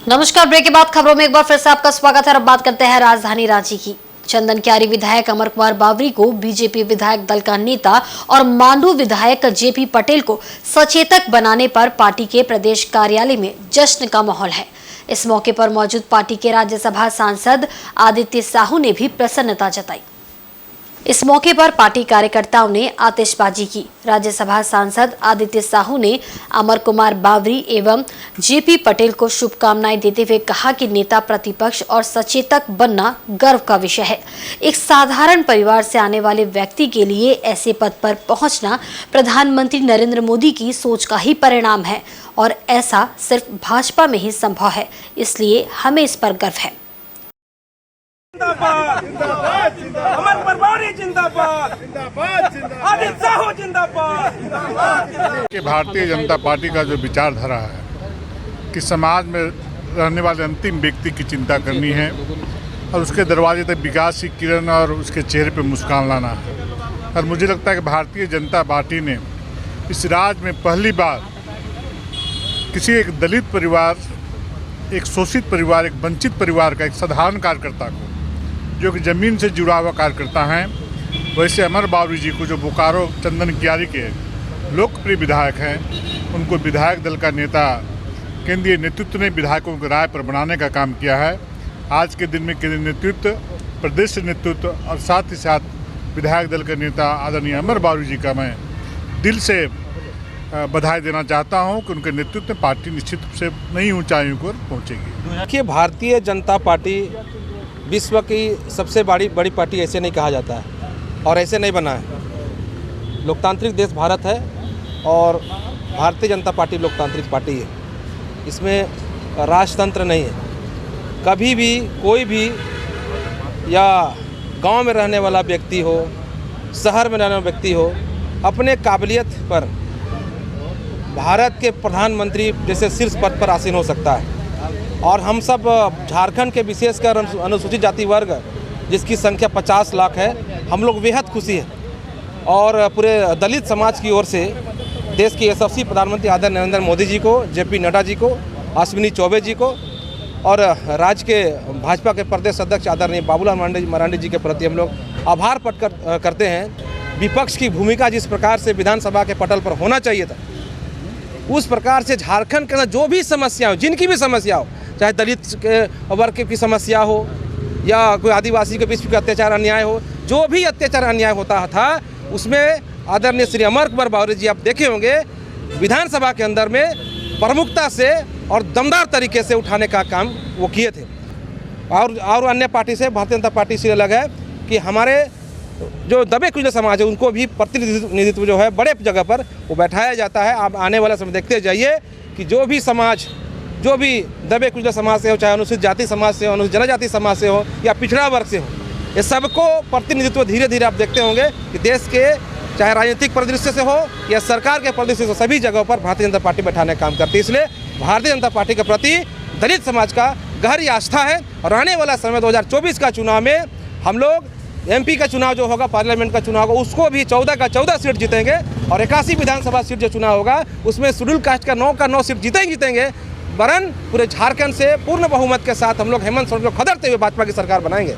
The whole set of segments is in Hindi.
नमस्कार। ब्रेक के बाद खबरों में एक बार फिर से आपका स्वागत है। अब बात करते हैं राजधानी रांची की। चंदन क्यारी विधायक अमर कुमार बावरी को बीजेपी विधायक दल का नेता और मांडू विधायक जेपी पटेल को सचेतक बनाने पर पार्टी के प्रदेश कार्यालय में जश्न का माहौल है। इस मौके पर मौजूद पार्टी के राज्यसभा सांसद आदित्य साहू ने भी प्रसन्नता जताई। इस मौके पर पार्टी कार्यकर्ताओं ने आतिशबाजी की। राज्यसभा सांसद आदित्य साहू ने अमर कुमार बावरी एवं जेपी पटेल को शुभकामनाएं देते हुए कहा कि नेता प्रतिपक्ष और सचेतक बनना गर्व का विषय है। एक साधारण परिवार से आने वाले व्यक्ति के लिए ऐसे पद पर पहुंचना प्रधानमंत्री नरेंद्र मोदी की सोच का ही परिणाम है और ऐसा सिर्फ भाजपा में ही संभव है, इसलिए हमें इस पर गर्व है। जिंदाबाद अमर परवारी जिंदाबाद आदित्य साहू जिंदाबाद। कि भारतीय जनता पार्टी का जो विचारधारा है कि समाज में रहने वाले अंतिम व्यक्ति की चिंता करनी है और उसके दरवाजे तक विकास की किरण और उसके चेहरे पर मुस्कान लाना है। और मुझे लगता है कि भारतीय जनता पार्टी ने इस राज्य में पहली बार किसी एक दलित परिवार, एक शोषित परिवार, एक वंचित परिवार का एक साधारण कार्यकर्ता को, जो कि ज़मीन से जुड़ा हुआ कार्यकर्ता हैं, वैसे अमर बावरी जी को, जो बोकारो चंदन क्यारी के लोकप्रिय विधायक हैं, उनको विधायक दल का नेता केंद्रीय नेतृत्व ने विधायकों की राय पर बनाने का काम किया है। आज के दिन में केंद्रीय नेतृत्व, प्रदेश नेतृत्व और साथ ही साथ विधायक दल के नेता आदरणीय अमर बावरी जी का मैं दिल से बधाई देना चाहता हूं कि उनके नेतृत्व में पार्टी निश्चित रूप से नई ऊंचाइयों पर पहुंचेगी। देखिए, भारतीय जनता पार्टी विश्व की सबसे बड़ी पार्टी ऐसे नहीं कहा जाता है और ऐसे नहीं बना है। लोकतांत्रिक देश भारत है और भारतीय जनता पार्टी लोकतांत्रिक पार्टी है। इसमें राजतंत्र नहीं है। कभी भी कोई भी या गांव में रहने वाला व्यक्ति हो, शहर में रहने वाला व्यक्ति हो, अपने काबिलियत पर भारत के प्रधानमंत्री जैसे शीर्ष पद पर आसीन हो सकता है। और हम सब झारखंड के विशेषकर अनुसूचित जाति वर्ग, जिसकी संख्या 50 लाख है, हम लोग बेहद खुशी हैं। और पूरे दलित समाज की ओर से देश के यशस्वी प्रधानमंत्री आदरणीय नरेंद्र मोदी जी को, जेपी नड्डा जी को, अश्विनी चौबे जी को और राज्य के भाजपा के प्रदेश अध्यक्ष आदरणीय बाबूलाल मरांडी जी के प्रति हम लोग आभार प्रकट करते हैं। विपक्ष की भूमिका जिस प्रकार से विधानसभा के पटल पर होना चाहिए था, उस प्रकार से झारखंड के अंदर जो भी समस्या हो, जिनकी भी समस्या हो, चाहे दलित के वर्ग की समस्या हो या कोई आदिवासी के बीच अत्याचार अन्याय हो, जो भी अत्याचार अन्याय होता था, उसमें आदरणीय श्री अमर कुमार बावरी जी आप देखे होंगे विधानसभा के अंदर में प्रमुखता से और दमदार तरीके से उठाने का काम वो किए थे। और अन्य पार्टी से भारतीय जनता पार्टी से अलग है कि हमारे जो दबे कुचले समाज है उनको भी प्रतिनिधित्व जो है बड़े जगह पर वो बैठाया जाता है। आप आने वाला समय देखते जाइए कि जो भी समाज, जो भी दबे कुचले समाज से हो, चाहे अनुसूचित जाति समाज से हो, अनुसूचित जनजाति समाज से हो या पिछड़ा वर्ग से हो, ये सबको प्रतिनिधित्व धीरे धीरे आप देखते होंगे कि देश के चाहे राजनीतिक परिदृश्य से हो या सरकार के परिदृश्य से, सभी जगहों पर भारतीय जनता पार्टी बैठाने का काम करती है। इसलिए भारतीय जनता पार्टी के प्रति दलित समाज का गहरी आस्था है। और आने वाला समय 2024 का चुनाव में हम लोग MP का चुनाव जो होगा, पार्लियामेंट का चुनाव होगा, उसको भी 14 का 14 सीट जीतेंगे और 81 विधानसभा सीट जो चुनाव होगा उसमें शेड्यूल कास्ट का 9 का 9 सीट जीतेंगे। वरन पूरे झारखंड से पूर्ण बहुमत के साथ हम लोग हेमंत सोरेन को खदेड़ते हुए भाजपा की सरकार बनाएंगे।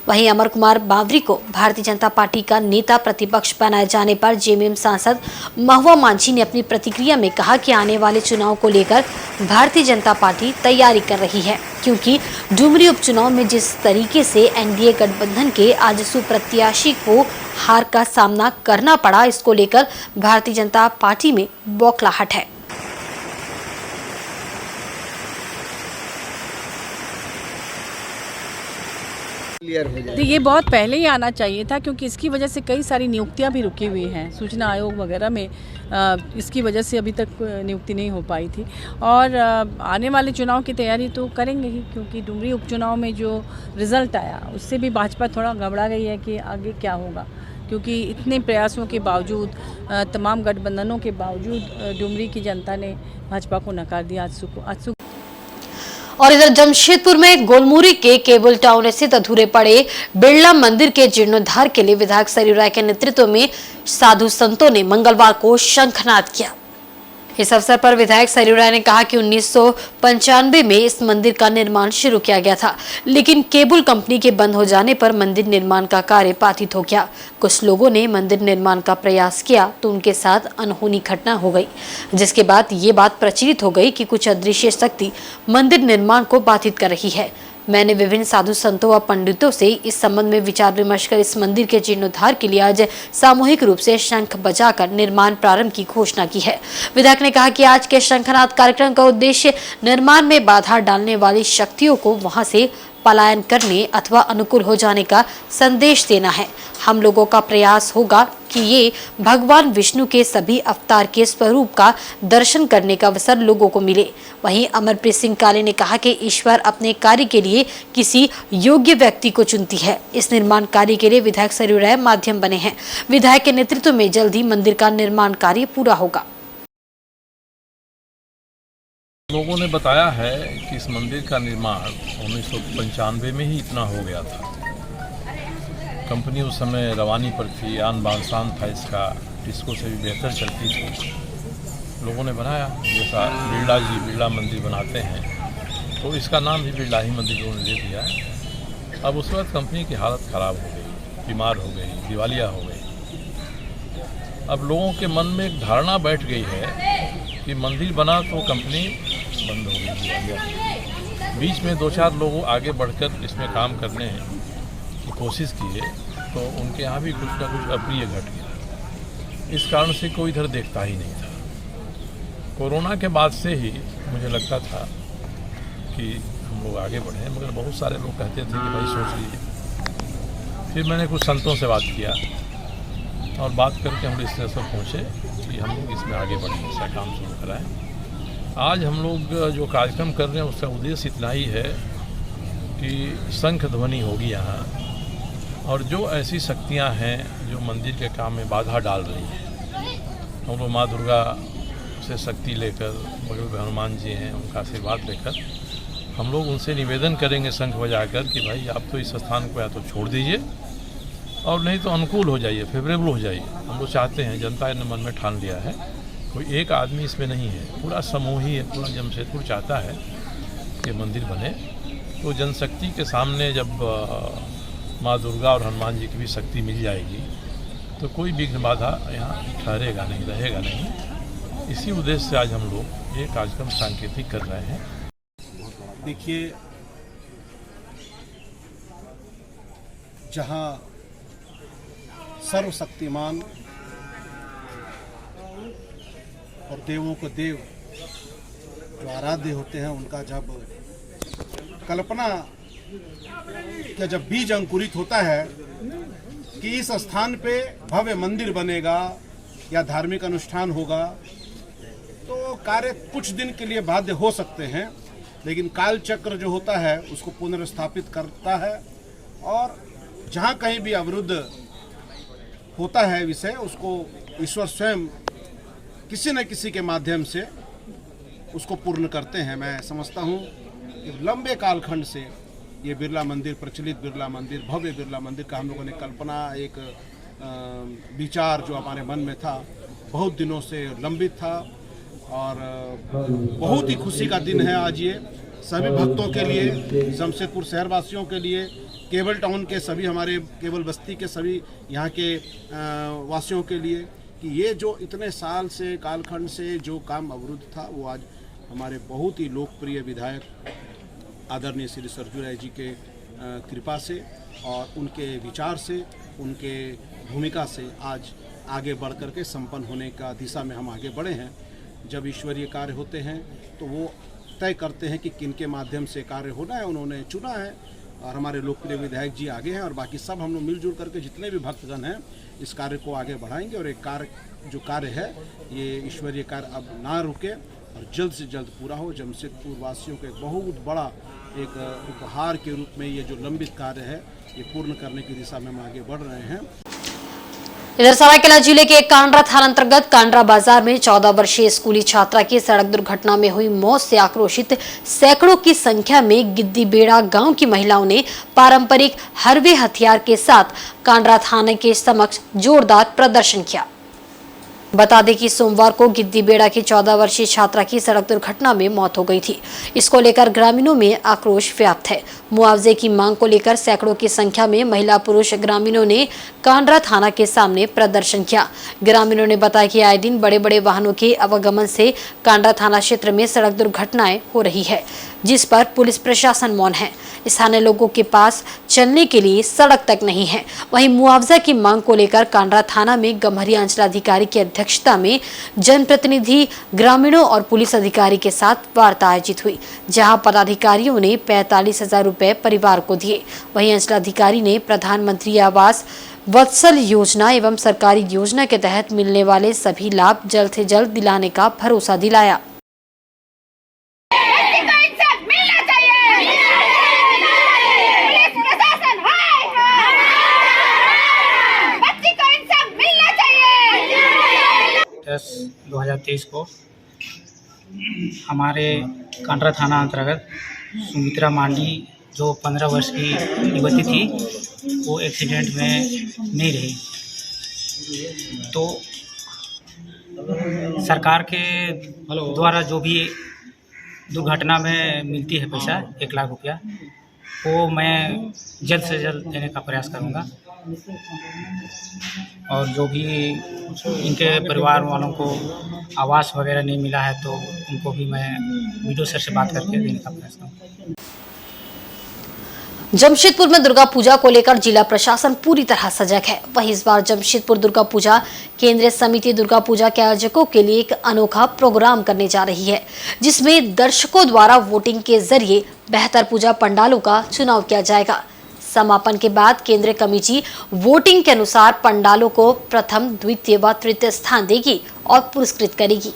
वहीं अमर कुमार बावरी को भारतीय जनता पार्टी का नेता प्रतिपक्ष बनाए जाने पर जेएमएम सांसद महुआ मांझी ने अपनी प्रतिक्रिया में कहा कि आने वाले चुनाव को लेकर भारतीय जनता पार्टी तैयारी कर रही है, क्योंकि डुमरी उपचुनाव में जिस तरीके से एनडीए गठबंधन के आजसू प्रत्याशी को हार का सामना करना पड़ा, इसको लेकर भारतीय जनता पार्टी में बौखलाहट है। तो ये बहुत पहले ही आना चाहिए था, क्योंकि इसकी वजह से कई सारी नियुक्तियां भी रुकी हुई हैं। सूचना आयोग वगैरह में इसकी वजह से अभी तक नियुक्ति नहीं हो पाई थी। और आने वाले चुनाव की तैयारी तो करेंगे ही, क्योंकि डुमरी उपचुनाव में जो रिज़ल्ट आया उससे भी भाजपा थोड़ा घबरा गई है कि आगे क्या होगा, क्योंकि इतने प्रयासों के बावजूद, तमाम गठबंधनों के बावजूद डुमरी की जनता ने भाजपा को नकार दिया आजसू। और इधर जमशेदपुर में गोलमुरी के केबल टाउन स्थित अधूरे पड़े बिरला मंदिर के जीर्णोद्धार के लिए विधायक सरयू राय के नेतृत्व में साधु संतों ने मंगलवार को शंखनाद किया। इस अवसर पर विधायक सरयू राय ने कहा कि 1995 में इस मंदिर का निर्माण शुरू किया गया था, लेकिन केबल कंपनी के बंद हो जाने पर मंदिर निर्माण का कार्य बाधित हो गया। कुछ लोगों ने मंदिर निर्माण का प्रयास किया तो उनके साथ अनहोनी घटना हो गई, जिसके बाद ये बात प्रचलित हो गई कि कुछ अदृश्य शक्ति मंदिर निर्माण को बाधित कर रही है। मैंने विभिन्न साधु संतों व पंडितों से इस संबंध में विचार विमर्श कर इस मंदिर के जीर्णोद्धार के लिए आज सामूहिक रूप से शंख बजाकर निर्माण प्रारंभ की घोषणा की है। विधायक ने कहा कि आज के शंखनाद कार्यक्रम का उद्देश्य निर्माण में बाधा डालने वाली शक्तियों को वहां से पलायन करने अथवा अनुकूल हो जाने का संदेश देना है। हम लोगों का प्रयास होगा कि ये भगवान विष्णु के सभी अवतार के स्वरूप का दर्शन करने का अवसर लोगों को मिले। वहीं अमरप्रीत सिंह काले ने कहा कि ईश्वर अपने कार्य के लिए किसी योग्य व्यक्ति को चुनती है। इस निर्माण कार्य के लिए विधायक सरयू राय माध्यम बने हैं। विधायक के नेतृत्व में जल्द ही मंदिर का निर्माण कार्य पूरा होगा। लोगों ने बताया है कि इस मंदिर का निर्माण 1995 में ही इतना हो गया था। कंपनी उस समय रवानी पर थी, आन बान शान था इसका, डिस्को से भी बेहतर चलती थी। लोगों ने बनाया, जैसा बिरला जी बिरला मंदिर बनाते हैं तो इसका नाम भी बिरला ही मंदिर उन्होंने दे दिया है। अब उस वक्त कंपनी की हालत ख़राब हो गई, बीमार हो गई, दिवालिया हो गई। अब लोगों के मन में एक धारणा बैठ गई है कि मंदिर बना तो कंपनी बंद हो गई, दिवालिया। बीच में 2-4 लोग आगे बढ़कर इसमें काम करने की कोशिश किए तो उनके यहाँ भी कुछ ना कुछ अप्रिय घट गया। इस कारण से कोई इधर देखता ही नहीं था। कोरोना के बाद से ही मुझे लगता था कि हम लोग आगे बढ़े, मगर बहुत सारे लोग कहते थे कि भाई सोच लीजिए। फिर मैंने कुछ संतों से बात किया और बात करके हम इस तरह से पहुँचे कि हम लोग इसमें आगे बढ़ें, इसका काम शुरू कराएं। आज हम लोग जो कार्यक्रम कर रहे हैं उसका उद्देश्य इतना ही है कि शंख ध्वनि होगी यहाँ, और जो ऐसी शक्तियाँ हैं जो मंदिर के काम में बाधा डाल रही हैं, हम लोग माँ दुर्गा से शक्ति लेकर, बगल में हनुमान जी हैं, उनका आशीर्वाद लेकर हम लोग उनसे निवेदन करेंगे शंख बजाकर कि भाई आप तो इस स्थान को या तो छोड़ दीजिए और नहीं तो अनुकूल हो जाइए, फेवरेबल हो जाइए। हम लोग चाहते हैं, जनता ने मन में ठान लिया है, कोई एक आदमी इसमें नहीं है, पूरा समूह ही है, पूरा जमशेदपुर चाहता है कि मंदिर बने। तो जनशक्ति के सामने जब माँ दुर्गा और हनुमान जी की भी शक्ति मिल जाएगी तो कोई विघ्न बाधा यहाँ ठहरेगा नहीं, रहेगा नहीं। इसी उद्देश्य से आज हम लोग ये कार्यक्रम सांकेतिक कर रहे हैं। देखिए, जहाँ सर्वशक्तिमान और देवों को देव जो आराध्य होते हैं, उनका जब कल्पना का जब बीज अंकुरित होता है कि इस स्थान पे भव्य मंदिर बनेगा या धार्मिक अनुष्ठान होगा, तो कार्य कुछ दिन के लिए बाध्य हो सकते हैं, लेकिन काल चक्र जो होता है उसको पुनर्स्थापित करता है। और जहाँ कहीं भी अवरुद्ध होता है विषय, उसको ईश्वर स्वयं किसी न किसी के माध्यम से उसको पूर्ण करते हैं। मैं समझता हूँ कि लंबे कालखंड से ये बिरला मंदिर, प्रचलित बिरला मंदिर, भव्य बिरला मंदिर का हम लोगों ने कल्पना, एक विचार जो हमारे मन में था, बहुत दिनों से लंबित था। और बहुत ही खुशी का दिन है आज ये, सभी भक्तों के लिए, जमशेदपुर शहरवासियों के लिए, केबल टाउन के सभी, हमारे केबल बस्ती के सभी यहाँ के वासियों के लिए, कि ये जो इतने साल से, कालखंड से जो काम अवरुद्ध था, वो आज हमारे बहुत ही लोकप्रिय विधायक आदरणीय श्री सरयू राय जी के कृपा से और उनके विचार से, उनके भूमिका से आज आगे बढ़ कर के संपन्न होने का दिशा में हम आगे बढ़े हैं। जब ईश्वरीय कार्य होते हैं तो वो तय करते हैं कि किनके माध्यम से कार्य होना है, उन्होंने चुना है और हमारे लोकप्रिय विधायक जी आगे हैं और बाकी सब हम लोग मिलजुल करके जितने भी भक्तगण हैं इस कार्य को आगे बढ़ाएंगे। और एक कार्य है ये ईश्वरीय कार्य अब ना रुके और जल्द से जल्द पूरा हो। जमशेदपुर वासियों को एक बहुत बड़ा एक उपहार के रूप में ये जो लंबित कार्य है ये पूर्ण करने की दिशा में हम आगे बढ़ रहे हैं। इधर सरायकेला जिले के कांड्रा थाना अंतर्गत कांड्रा बाजार में 14 वर्षीय स्कूली छात्रा की सड़क दुर्घटना में हुई मौत से आक्रोशित सैकड़ों की संख्या में गिद्दीबेड़ा गांव की महिलाओं ने पारंपरिक हरवे हथियार के साथ कांड्रा थाने के समक्ष जोरदार प्रदर्शन किया। बता दें कि सोमवार को गिद्दीबेड़ा की 14 वर्षीय छात्रा की सड़क दुर्घटना में मौत हो गई थी। इसको लेकर ग्रामीणों में आक्रोश व्याप्त है। मुआवजे की मांग को लेकर सैकड़ों की संख्या में महिला पुरुष ग्रामीणों ने कांड्रा थाना के सामने प्रदर्शन किया। ग्रामीणों ने बताया कि आए दिन बड़े बड़े वाहनों के आवागमन से कांड्रा थाना क्षेत्र में सड़क दुर्घटनाएं हो रही है, जिस पर पुलिस प्रशासन मौन है। स्थानीय लोगों के पास चलने के लिए सड़क तक नहीं है। वहीं मुआवजा की मांग को लेकर कांड्रा थाना में गम्हरिया अंचलाधिकारी की अध्यक्षता में जनप्रतिनिधि, ग्रामीणों और पुलिस अधिकारी के साथ वार्ता आयोजित हुई, जहां पदाधिकारियों ने 45,000 रुपए परिवार को दिए। वहीं अंचलाधिकारी ने प्रधानमंत्री आवास वत्सल योजना एवं सरकारी योजना के तहत मिलने वाले सभी लाभ जल्द से जल्द दिलाने का भरोसा दिलाया। दस 2023 को हमारे कांड्रा थाना अंतर्गत सुमित्रा मांडी जो 15 वर्ष की युवती थी, वो एक्सीडेंट में नहीं रही। तो सरकार के द्वारा जो भी दुर्घटना में मिलती है पैसा 1 लाख रुपया, वो मैं जल्द से जल्द देने का प्रयास करूँगा। और जो भी इनके परिवार वालों को आवास वगैरह नहीं मिला है, तो उनको भी मैं वीडियो सर से बात करके देने का प्रयास करूँगा। जमशेदपुर में दुर्गा पूजा को लेकर जिला प्रशासन पूरी तरह सजग है। वहीं इस बार जमशेदपुर दुर्गा पूजा केंद्रीय समिति दुर्गा पूजा के आयोजकों के लिए एक अनोखा प्रोग्राम करने जा रही है, जिसमें दर्शकों द्वारा वोटिंग के जरिए बेहतर पूजा पंडालों का चुनाव किया जाएगा। समापन के बाद केंद्रीय कमेटी वोटिंग के अनुसार पंडालों को प्रथम, द्वितीय व तृतीय स्थान देगी और पुरस्कृत करेगी।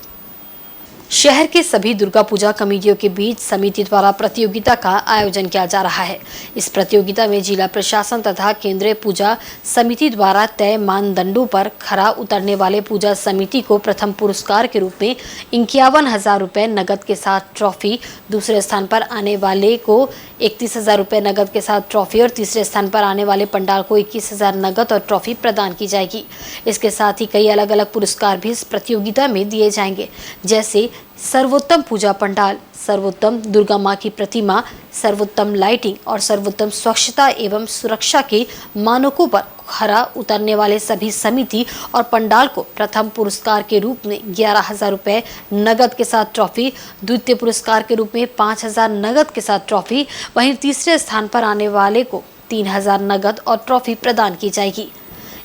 शहर के सभी दुर्गा पूजा कमेटियों के बीच समिति द्वारा प्रतियोगिता का आयोजन किया जा रहा है। इस प्रतियोगिता में जिला प्रशासन तथा केंद्रीय पूजा समिति द्वारा तय मानदंडों पर खरा उतरने वाले पूजा समिति को प्रथम पुरस्कार के रूप में 51,000 रुपए नगद के साथ ट्रॉफी, दूसरे स्थान पर आने वाले को 31,000 रुपए नगद के साथ ट्रॉफी और तीसरे स्थान पर आने वाले पंडाल को 21,000 नगद और ट्रॉफी प्रदान की जाएगी। इसके साथ ही कई अलग अलग पुरस्कार भी इस प्रतियोगिता में दिए जाएंगे, जैसे सर्वोत्तम पूजा पंडाल, सर्वोत्तम दुर्गा मां की प्रतिमा, सर्वोत्तम लाइटिंग और सर्वोत्तम स्वच्छता एवं सुरक्षा के मानकों पर खरा उतरने वाले सभी समिति और पंडाल को प्रथम पुरस्कार के रूप में 11,000 रुपए नगद के साथ ट्रॉफी, द्वितीय पुरस्कार के रूप में 5,000 नगद के साथ ट्रॉफी, वहीं तीसरे स्थान पर आने वाले को 3,000 नगद और ट्रॉफी प्रदान की जाएगी।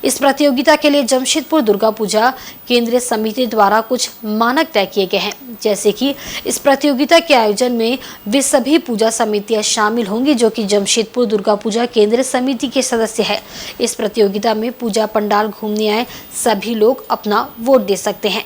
इस प्रतियोगिता के लिए जमशेदपुर दुर्गा पूजा केंद्रीय समिति द्वारा कुछ मानक तय किए गए हैं, जैसे कि इस प्रतियोगिता के आयोजन में वे सभी पूजा समितियां शामिल होंगी जो कि जमशेदपुर दुर्गा पूजा केंद्रीय समिति के सदस्य है। इस प्रतियोगिता में पूजा पंडाल घूमने आए सभी लोग अपना वोट दे सकते हैं।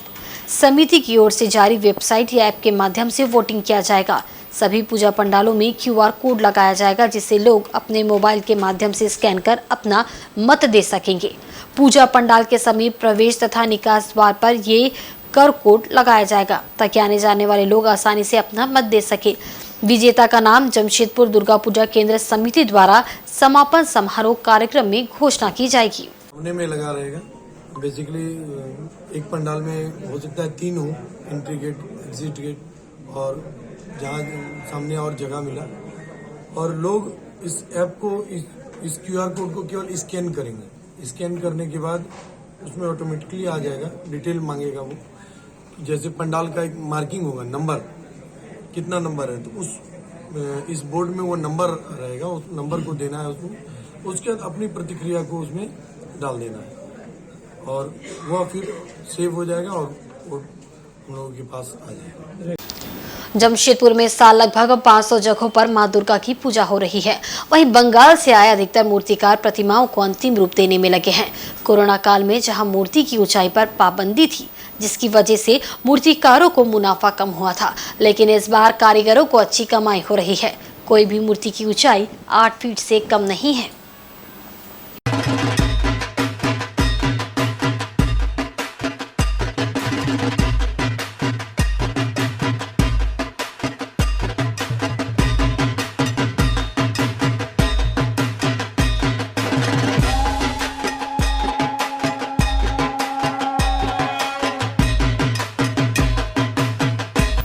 समिति की ओर से जारी वेबसाइट या ऐप के माध्यम से वोटिंग किया जाएगा। सभी पूजा पंडालों में QR कोड लगाया जाएगा, जिससे लोग अपने मोबाइल के माध्यम से स्कैन कर अपना मत दे सकेंगे। पूजा पंडाल के समीप प्रवेश तथा निकास द्वार पर ये QR कोड लगाया जाएगा ताकि आने जाने वाले लोग आसानी से अपना मत दे सके। विजेता का नाम जमशेदपुर दुर्गा पूजा केंद्र समिति द्वारा समापन समारोह कार्यक्रम में घोषणा की जाएगी। होने में लगा रहेगा। बेसिकली एक पंडाल में हो सकता है 3 हो, एंट्री गेट, एग्जिट गेट और जहाँ सामने और जगह मिला, और लोग इस ऐप को इस QR कोड को केवल स्कैन करेंगे। स्कैन करने के बाद उसमें ऑटोमेटिकली आ जाएगा, डिटेल मांगेगा वो, जैसे पंडाल का एक मार्किंग होगा, नंबर कितना नंबर है, तो इस बोर्ड में वो नंबर रहेगा, उस नंबर को देना है उसको, उसके बाद अपनी प्रतिक्रिया को उसमें डाल देना है और वह फिर सेव हो जाएगा और वो हम लोगों के पास आ जाएगा। जमशेदपुर में इस साल लगभग 500 जगहों पर मां दुर्गा की पूजा हो रही है। वहीं बंगाल से आए अधिकतर मूर्तिकार प्रतिमाओं को अंतिम रूप देने में लगे हैं। कोरोना काल में जहां मूर्ति की ऊंचाई पर पाबंदी थी, जिसकी वजह से मूर्तिकारों को मुनाफा कम हुआ था, लेकिन इस बार कारीगरों को अच्छी कमाई हो रही है। कोई भी मूर्ति की ऊंचाई 8 फीट से कम नहीं है।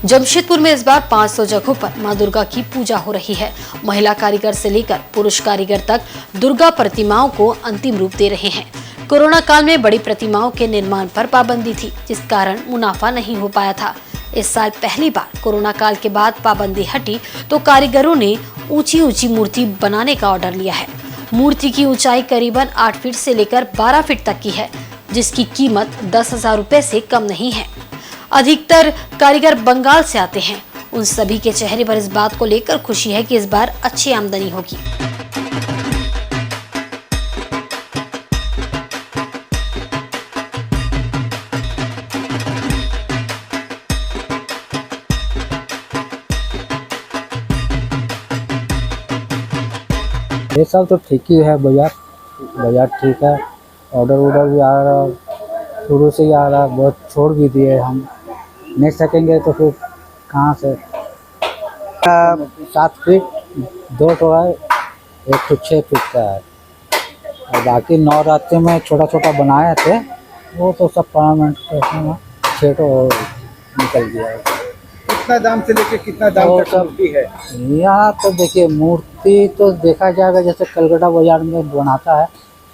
जमशेदपुर में इस बार 500 जगहों पर मां दुर्गा की पूजा हो रही है। महिला कारीगर से लेकर पुरुष कारीगर तक दुर्गा प्रतिमाओं को अंतिम रूप दे रहे हैं। कोरोना काल में बड़ी प्रतिमाओं के निर्माण पर पाबंदी थी, जिस कारण मुनाफा नहीं हो पाया था। इस साल पहली बार कोरोना काल के बाद पाबंदी हटी तो कारीगरों ने ऊंची ऊंची मूर्ति बनाने का ऑर्डर लिया है। मूर्ति की ऊंचाई करीबन 8 फीट से लेकर 12 फीट तक की है, जिसकी कीमत 10,000 रुपए से कम नहीं है। अधिकतर कारीगर बंगाल से आते हैं। उन सभी के चेहरे पर इस बात को लेकर खुशी है कि इस बार अच्छी आमदनी होगी। ये सब तो ठीक ही है, बाजार ठीक है। ऑर्डर भी आ रहा, शुरू से ही आ रहा, बहुत छोड़ भी दिए। हम नहीं सकेंगे तो फिर कहाँ से। 7 फीट 2 तो है, 1 तो 6 फीट का है, और बाकी नवरात्रि में छोटा छोटा बनाए थे, वो तो सब परमानेंट में 6 तो निकल गया है। कितना दाम से लेके कितना दाम तक मूर्ति है? यहाँ तो देखिए, मूर्ति तो देखा जाएगा जैसे कलकत्ता बाजार में बनाता है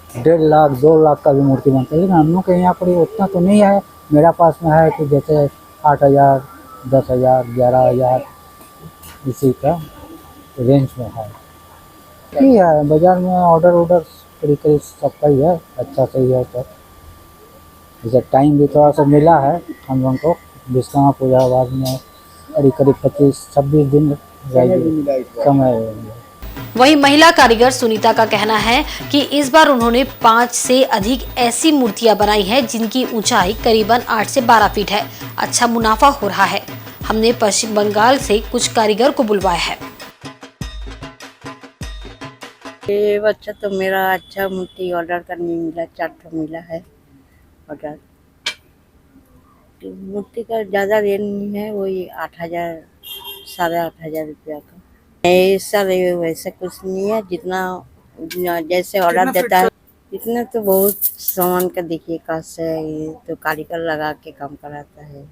1.5 लाख 2 लाख का भी मूर्ति बनता है, लेकिन हम लोग के यहाँ पर उतना तो नहीं है। मेरा पास में है कि जैसे 8,000 10,000 11,000 इसी का रेंज में है। ठीक है, बाजार में ऑर्डर करीब सबका ही है, अच्छा सही है। तो जैसे टाइम भी थोड़ा सा मिला है हम लोगों को, विश्वकर्मा पूजा बाद में करीब 25-26 दिन समय। वहीं महिला कारीगर सुनीता का कहना है कि इस बार उन्होंने 5 से अधिक ऐसी मूर्तियां बनाई हैं जिनकी ऊंचाई करीबन 8 से 12 फीट है। अच्छा मुनाफा हो रहा है। हमने पश्चिम बंगाल से कुछ कारीगर को बुलवाया है। ये बच्चा तो मेरा अच्छा मूर्ति ऑर्डर करने मिला, 4 ठो मिला है ऑर्डर। मूर्ति का ज़्यादा रेट नहीं है, वही 8,000 8,500 रुपया का। ऐसा वैसा कुछ नहीं है, जितना जैसे ऑर्डर देता है इतना। तो बहुत सामान का देखिए काश है, ये तो कारीगर लगा के काम कराता है।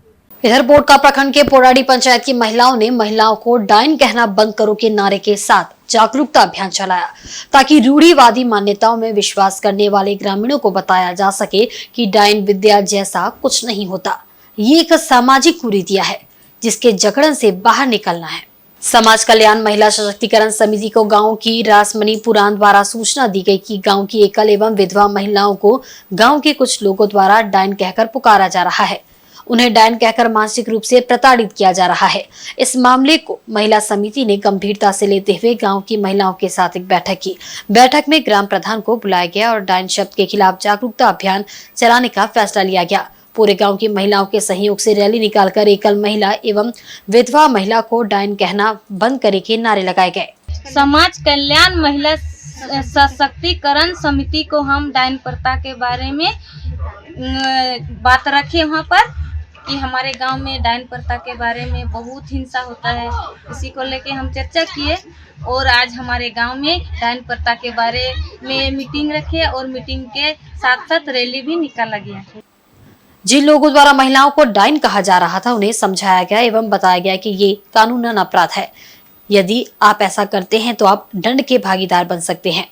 इधर बोडका प्रखंड के पोराड़ी पंचायत की महिलाओं ने महिलाओं को डाइन कहना बंद करो के नारे के साथ जागरूकता अभियान चलाया, ताकि रूढ़िवादी मान्यताओं में विश्वास करने वाले ग्रामीणों को बताया जा सके कि डाइन विद्या जैसा कुछ नहीं होता। ये एक सामाजिक कुरीतियां है, जिसके जकड़न से बाहर निकलना है। समाज कल्याण महिला सशक्तिकरण समिति को गांव की रासमणी पुराण द्वारा सूचना दी गई कि गांव की एकल एवं विधवा महिलाओं को गांव के कुछ लोगों द्वारा डाइन कहकर पुकारा जा रहा है। उन्हें डाइन कहकर मानसिक रूप से प्रताड़ित किया जा रहा है। इस मामले को महिला समिति ने गंभीरता से लेते हुए गांव की महिलाओं के साथ एक बैठक की। बैठक में ग्राम प्रधान को बुलाया गया और डाइन शब्द के खिलाफ जागरूकता अभियान चलाने का फैसला लिया गया। पूरे गांव की महिलाओं के सहयोग से रैली निकालकर एकल महिला एवं विधवा महिला को डाइन कहना बंद करे के नारे लगाए गए। समाज कल्याण महिला सशक्तिकरण समिति को हम डाइन प्रथा के बारे में बात रखे वहाँ पर कि हमारे गांव में डाइन प्रथा के बारे में बहुत हिंसा होता है। इसी को लेके हम चर्चा किए और आज हमारे गांव में डाइन प्रथा के बारे में मीटिंग रखे और मीटिंग के साथ साथ रैली भी निकाला गया। जिन लोगों द्वारा महिलाओं को डाइन कहा जा रहा था उन्हें समझाया गया एवं बताया गया कि ये कानूनन अपराध है। यदि आप ऐसा करते हैं तो आप दंड के भागीदार बन सकते हैं।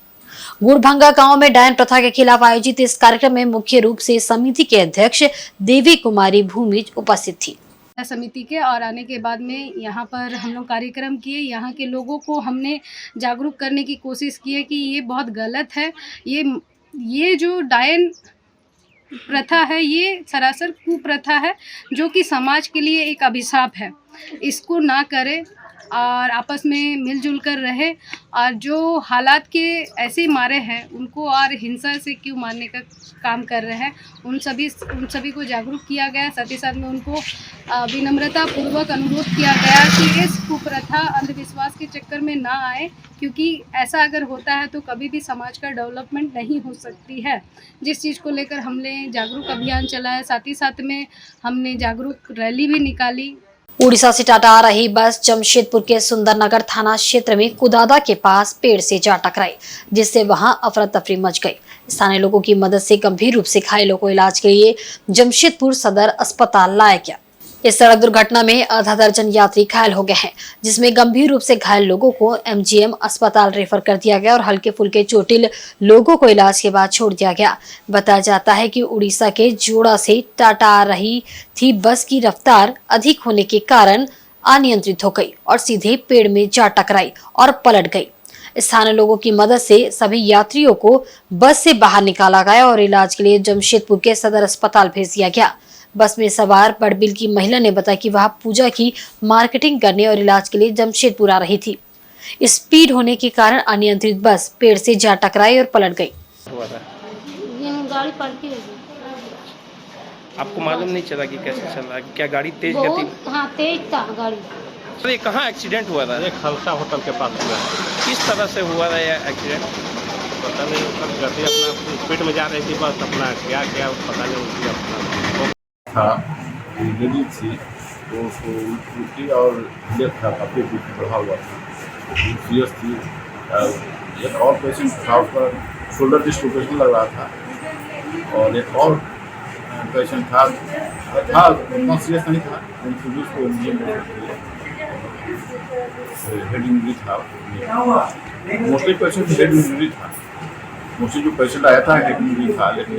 गुड़भंगा गांव में डायन प्रथा के खिलाफ आयोजित इस कार्यक्रम में मुख्य रूप से समिति के अध्यक्ष देवी कुमारी भूमिज उपस्थित थी। समिति के और आने के बाद में यहाँ पर हम लोग कार्यक्रम किए। यहाँ के लोगों को हमने जागरूक करने की कोशिश की है कि ये बहुत गलत है। ये जो डायन प्रथा है ये सरासर कुप्रथा है, जो कि समाज के लिए एक अभिशाप है। इसको ना करें और आपस में मिलजुल कर रहे और जो हालात के ऐसे मारे हैं उनको और हिंसा से क्यों मारने का काम कर रहे हैं, उन सभी को जागरूक किया गया। साथ ही साथ में उनको विनम्रता पूर्वक अनुरोध किया गया कि इस कुप्रथा अंधविश्वास के चक्कर में ना आए, क्योंकि ऐसा अगर होता है तो कभी भी समाज का डेवलपमेंट नहीं हो सकती है। जिस चीज़ को लेकर हमने जागरूक अभियान चलाया, साथ ही साथ में हमने जागरूक रैली भी निकाली। उड़ीसा से टाटा आ रही बस जमशेदपुर के सुंदरनगर थाना क्षेत्र में कुदादा के पास पेड़ से जा टकराई, जिससे वहां अफरा तफरी मच गई। स्थानीय लोगों की मदद से गंभीर रूप से घायलों को इलाज के लिए जमशेदपुर सदर अस्पताल लाया गया। इस सड़क दुर्घटना में आधा दर्जन यात्री घायल हो गए हैं, जिसमें गंभीर रूप से घायल लोगों को एमजीएम अस्पताल रेफर कर दिया गया और हल्के फुल्के चोटिल लोगों को इलाज के बाद छोड़ दिया गया। बताया जाता है कि उड़ीसा के जोड़ा से टाटा आ रही थी बस की रफ्तार अधिक होने के कारण अनियंत्रित हो गई और सीधे पेड़ में जा टकराई और पलट गई। स्थानीय लोगों की मदद से सभी यात्रियों को बस से बाहर निकाला गया और इलाज के लिए जमशेदपुर के सदर अस्पताल भेज दिया गया। बस में सवार बड़बिल की महिला ने बताया कि वह पूजा की मार्केटिंग करने और इलाज के लिए जमशेदपुर आ रही थी। स्पीड होने के कारण अनियंत्रित बस पेड़ से जा टकराई और पलट गई। गाड़ी पलटी है। आपको मालूम नहीं चला कि कैसे चल रहा है? क्या गाड़ी तेज गति? हाँ, तेज था गाड़ी। तो ये कहाँ एक्सीडेंट हुआ था? एक खलसा होटल के पास हुआ है। किस तरह से हुआ था यह एक्सीडेंट? पता नहीं, उसका गति अपना स्पीड में जा रही थी बस, अपना क्या पता नहीं उसकी अपना था गली थी तो उसको उल्टी और डेथ था, काफ़ी बढ़ा हुआ था, सीरियस थी। एक और पेशेंट था, उसका शोल्डर डिस्लोकेशन लग रहा था और एक और पेशेंट था उतना सीरियस नहीं था, उसको हेड इंजरी था। मोस्टली पेशेंट हेड इंजरी था, मोस्टली जो पेशेंट आया था हेड इंजरी था, लेकिन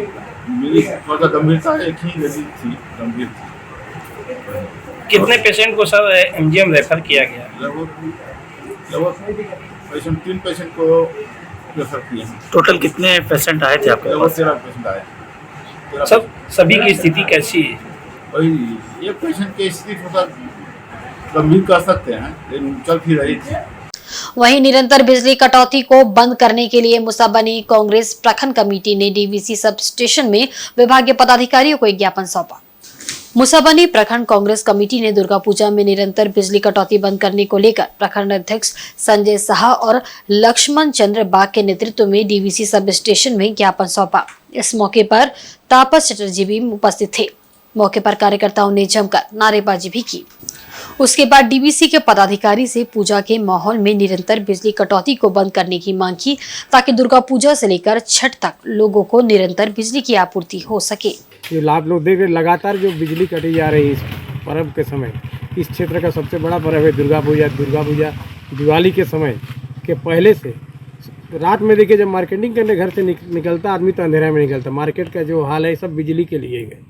मेरी थोड़ा सा गंभीरता एक ही लगी थी, गंभीर थी। कितने पेशेंट को सर एमजीएम रेफर किया गया? लगभग पेशेंट 3 पेशेंट को रेफर किए हैं। टोटल कितने पेशेंट आए थे आपके लगभग 13 पेशेंट आए। सब सभी की स्थिति कैसी है? वही एक पेशेंट की स्थिति थोड़ा गंभीर कर सकते हैं, लेकिन चल फिर रही थी। वहीं निरंतर बिजली कटौती को बंद करने के लिए मुसाबनी कांग्रेस प्रखंड कमेटी ने डीवीसी सब स्टेशन में विभागीय पदाधिकारियों को एक ज्ञापन सौंपा। मुसाबनी प्रखंड कांग्रेस कमेटी ने दुर्गा पूजा में निरंतर बिजली कटौती बंद करने को लेकर प्रखंड अध्यक्ष संजय शाह और लक्ष्मण चंद्र बाग के नेतृत्व में डीवीसी सब स्टेशन में ज्ञापन सौंपा। इस मौके पर तापस चटर्जी भी उपस्थित थे। मौके पर कार्यकर्ताओं ने जमकर नारेबाजी भी की। उसके बाद डीवीसी के पदाधिकारी से पूजा के माहौल में निरंतर बिजली कटौती को बंद करने की मांग की, ताकि दुर्गा पूजा से लेकर छठ तक लोगों को निरंतर बिजली की आपूर्ति हो सके। जो आप लोग देख रहे लगातार जो बिजली कटी जा रही है इस पर्व के समय, इस क्षेत्र का सबसे बड़ा पर्व है दुर्गा पूजा। दिवाली के समय के पहले से रात में देखिए, जब मार्केटिंग करने घर से निकलता आदमी तो अंधेरा में निकलता। मार्केट का जो हाल है सब बिजली के लिए है।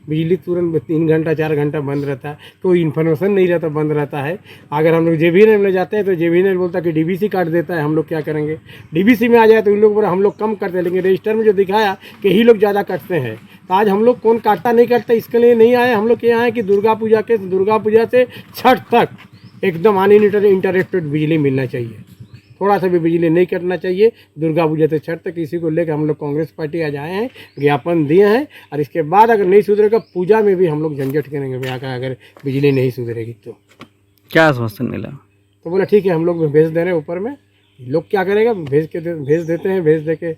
बिजली तुरंत 3 घंटा 4 घंटा बंद रहता है, कोई इन्फॉर्मेशन नहीं रहता, बंद रहता है। अगर हम लोग जेबीएनएल में जाते हैं तो जेबीएनएल बोलता है कि डीवीसी काट देता है, हम लोग क्या करेंगे? डीवीसी में आ जाए तो इन लोग हम लोग कम करते हैं, लेकिन रजिस्टर में जो दिखाया कि ही लोग ज़्यादा काटते हैं। तो आज हम लोग कौन काटता नहीं काटता इसके लिए नहीं आए। हम लोग यहाँ आए कि दुर्गा पूजा से छठ तक एकदम अनइंटरप्टेड बिजली मिलना चाहिए, थोड़ा सा भी बिजली नहीं कटना चाहिए। दुर्गा पूजा से छठ तक इसी को लेकर हम लोग कांग्रेस पार्टी आज आए हैं, ज्ञापन दिए हैं। और इसके बाद अगर नहीं सुधरेगा पूजा में भी हम लोग झंझट करेंगे भैया का, अगर बिजली नहीं सुधरेगी तो। क्या आश्वासन मिला? तो बोला ठीक है, हम लोग भेज दे रहे हैं ऊपर में, लोग क्या करेगा, भेज देते हैं। भेज दे के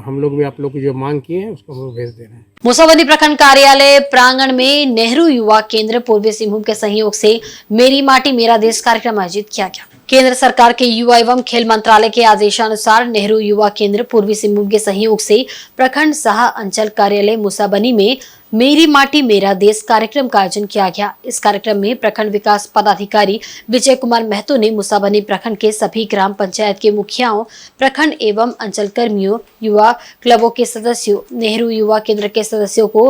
हम लोग भी आप लोग की जो मांग किए हैं उसको हम लोग भेज दे रहे हैं। मुसाबनी प्रखंड कार्यालय प्रांगण में नेहरू युवा केंद्र पूर्वी सिंहभूम के सहयोग से मेरी माटी मेरा देश कार्यक्रम आयोजित किया गया। केंद्र सरकार के युवा एवं खेल मंत्रालय के आदेशानुसार नेहरू युवा केंद्र पूर्वी सिंहभूम के सहयोग से प्रखंड सह अंचल कार्यालय मुसाबनी में मेरी माटी मेरा देश कार्यक्रम का आयोजन किया गया। इस कार्यक्रम में प्रखंड विकास पदाधिकारी विजय कुमार महतो ने मुसाबनी प्रखंड के सभी ग्राम पंचायत के मुखियाओं, प्रखंड एवं अंचल कर्मियों, युवा क्लबों के सदस्यों, नेहरू युवा केंद्र के सदस्यों को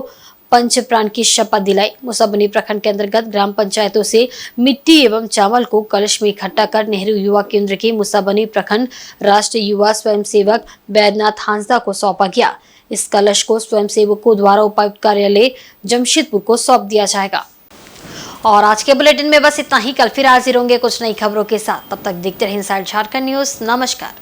पंच प्राण की शपथ दिलाई। मुसाबनी प्रखंड के अंतर्गत ग्राम पंचायतों से मिट्टी एवं चावल को कलश में इकट्ठा कर नेहरू युवा केंद्र के मुसाबनी प्रखंड राष्ट्रीय युवा स्वयंसेवक बैद्यनाथ हांसदा को सौंपा गया। इस कलश को स्वयंसेवकों द्वारा उपायुक्त कार्यालय जमशेदपुर को सौंप दिया जाएगा। और आज के बुलेटिन में बस इतना ही। कल फिर हाजिर होंगे कुछ नई खबरों के साथ। तब तक देखते रहें इनसाइड झारखंड न्यूज। नमस्कार।